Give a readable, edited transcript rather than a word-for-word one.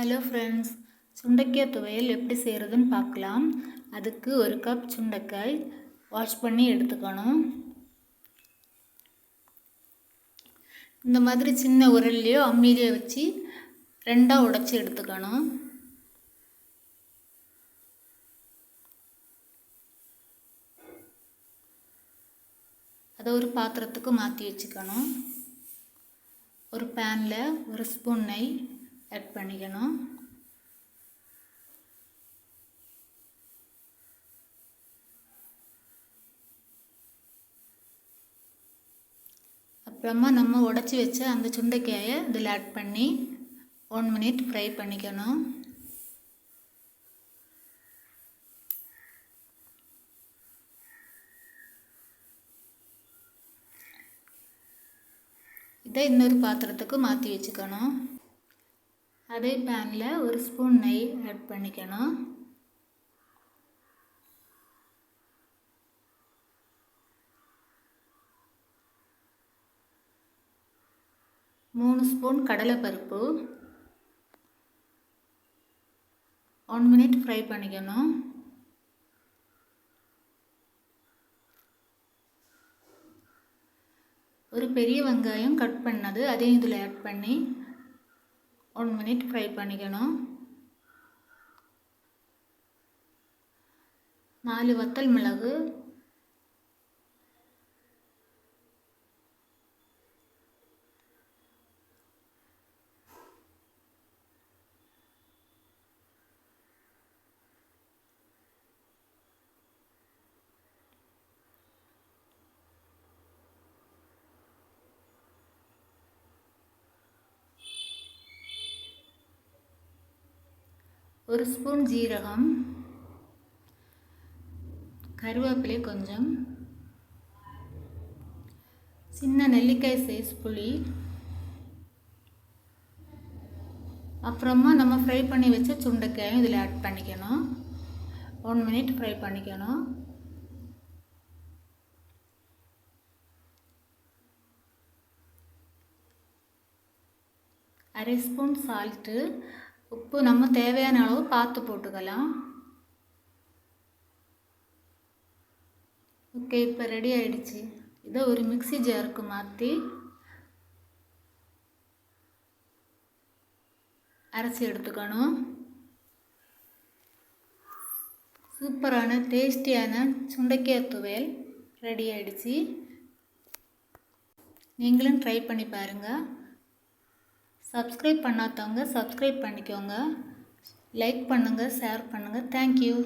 Hello friends, சுண்டைக்காய் துவையல் எப்படி செய்கிறதுன்னு பார்க்கலாம். அதுக்கு 1 கப் சுண்டைக்காய் வாஷ் பண்ணி எடுத்துக்கணும். இந்த மாதிரி சின்ன உரல்லையோ அம்மிலையோ வச்சு 2ஆக உடைச்சி எடுத்துக்கணும். அதை ஒரு பாத்திரத்துக்கு மாற்றி வச்சுக்கணும். ஒரு பேனில் 1 ஸ்பூன் நெய் ஆட் பண்ணிக்கணும். அப்புறமா நம்ம உடைச்சி வச்ச அந்த சுண்டைக்காயை இதில் ஆட் பண்ணி 1 மினிட் ஃப்ரை பண்ணிக்கணும். இதை இன்னொரு பாத்திரத்துக்கு மாற்றி வச்சுக்கணும். அதே பேனில் 1 ஸ்பூன் நெய் ஆட் பண்ணிக்கணும். மூணு ஸ்பூன் கடலைப்பருப்பு 1 மினிட் ஃப்ரை பண்ணிக்கணும். ஒரு பெரிய வெங்காயம் கட் பண்ணது அதையும் இதில் ஆட் பண்ணி 1 மினிட் ஃப்ரை பண்ணிக்கணும். 4 வத்தல் மிளகு, ஒரு ஸ்பூன் ஜீரகம், கருவேப்பிலை கொஞ்சம், சின்ன நெல்லிக்காய் சைஸ் புளி, அப்புறமா நம்ம ஃப்ரை பண்ணி வச்ச சுண்டைக்காயும் இதில் ஆட் பண்ணிக்கணும். 1 மினிட் ஃப்ரை பண்ணிக்கணும். அரை ஸ்பூன் சால்ட்டு, உப்பு நம்ம தேவையான அளவு பார்த்து போட்டுக்கலாம். ஓகே, இப்போ ரெடி ஆயிடுச்சு. இதை ஒரு மிக்ஸி ஜாருக்கு மாற்றி அரைச்சி எடுத்துக்கணும். சூப்பரான டேஸ்டியான சுண்டைக்காய் துவையல் ரெடி ஆயிடுச்சு. நீங்களும் ட்ரை பண்ணி பாருங்கள். சப்ஸ்கிரைப் பண்ணாதவங்க சப்ஸ்கிரைப் பண்ணிக்கோங்க. லைக் பண்ணுங்கள், ஷேர் பண்ணுங்கள். தேங்க்யூ.